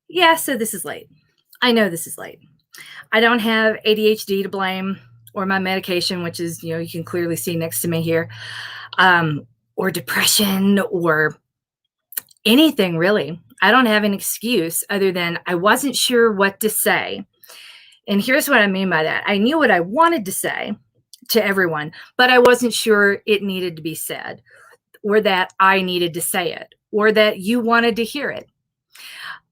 Yeah, so this is late. I know this is late. I don't have ADHD to blame or my medication, which is, you can clearly see next to me here, or depression or anything really. I don't have an excuse other than I wasn't sure what to say. And here's what I mean by that. I knew what I wanted to say to everyone, but I wasn't sure it needed to be said or that I needed to say it or that you wanted to hear it.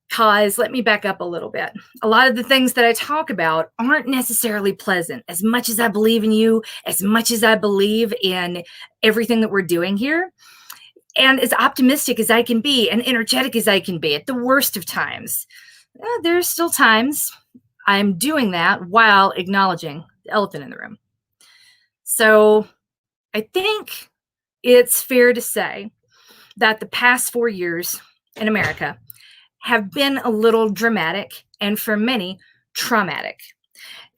Because let me back up a little bit. A lot of the things that I talk about aren't necessarily pleasant. As much as I believe in you, as much as I believe in everything that we're doing here, and as optimistic as I can be and energetic as I can be at the worst of times, there's still times I'm doing that while acknowledging the elephant in the room. So I think it's fair to say that the past 4 years in America have been a little dramatic and for many traumatic.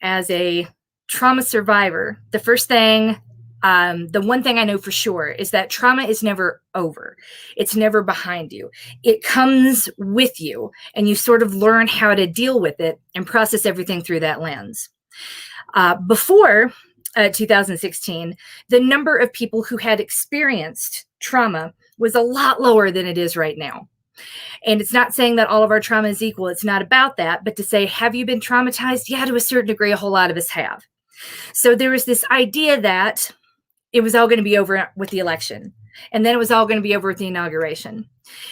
As a trauma survivor, the one thing I know for sure is that trauma is never over. It's never behind you. It comes with you, and you sort of learn how to deal with it and process everything through that lens. Before 2016, the number of people who had experienced trauma was a lot lower than it is right now. And it's not saying that all of our trauma is equal. It's not about that. But to say, have you been traumatized? Yeah, to a certain degree, a whole lot of us have. So there was this idea that it was all going to be over with the election. And then it was all going to be over with the inauguration.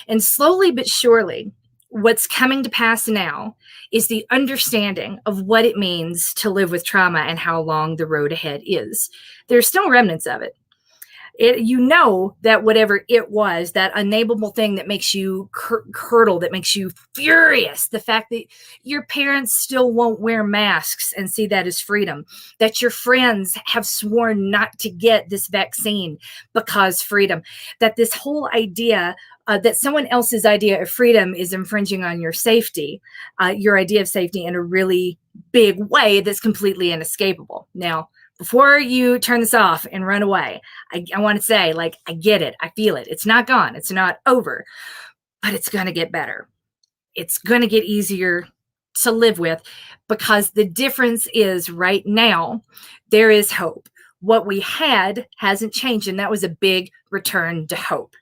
And slowly but surely, what's coming to pass now is the understanding of what it means to live with trauma and how long the road ahead is. There's still remnants of it. That whatever it was, that unnameable thing that makes you curdle, that makes you furious, the fact that your parents still won't wear masks and see that as freedom, that your friends have sworn not to get this vaccine because freedom, that this whole idea that someone else's idea of freedom is infringing on your safety, your idea of safety in a really big way that's completely inescapable. Now, before you turn this off and run away, I want to say, I get it. I feel it. It's not gone. It's not over, but it's going to get better. It's going to get easier to live with because the difference is right now, there is hope. What we had hasn't changed, and that was a big return to hope.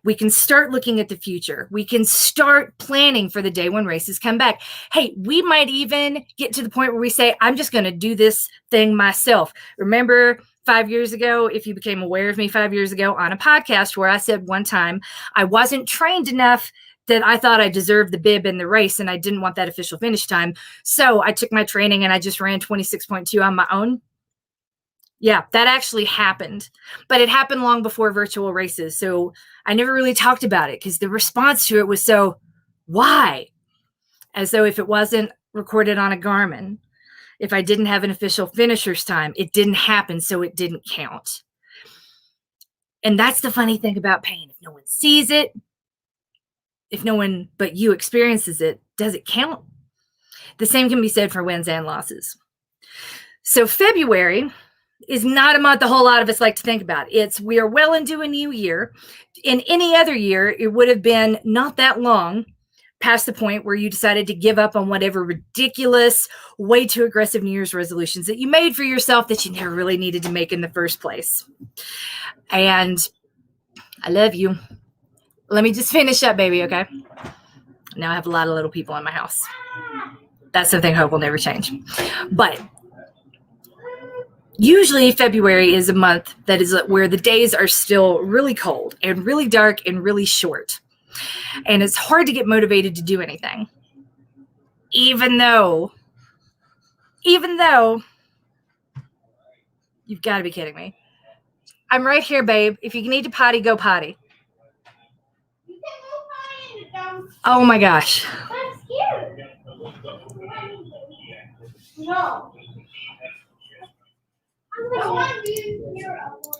We can start looking at the future. We can start planning for the day when races come back. Hey, we might even get to the point where we say, I'm just going to do this thing myself. Remember 5 years ago, if you became aware of me 5 years ago on a podcast where I said one time, I wasn't trained enough that I thought I deserved the bib in the race and I didn't want that official finish time. So I took my training and I just ran 26.2 on my own. Yeah, that actually happened, but it happened long before virtual races. So I never really talked about it because the response to it was so, why? As though if it wasn't recorded on a Garmin, if I didn't have an official finisher's time, it didn't happen, so it didn't count. And that's the funny thing about pain. If no one sees it, if no one but you experiences it, does it count? The same can be said for wins and losses. So February is not a month a whole lot of us like to think about. We are well into a new year. In any other year, it would have been not that long past the point where you decided to give up on whatever ridiculous, way too aggressive New Year's resolutions that you made for yourself that you never really needed to make in the first place. And I love you. Let me just finish up, baby, okay? Now I have a lot of little people in my house. That's something hope will never change. But usually February is a month that is where the days are still really cold and really dark and really short. And it's hard to get motivated to do anything. Even though, you've got to be kidding me. I'm right here, babe. If you need to potty, go potty. Oh my gosh. That's cute. No. I want to be here alone.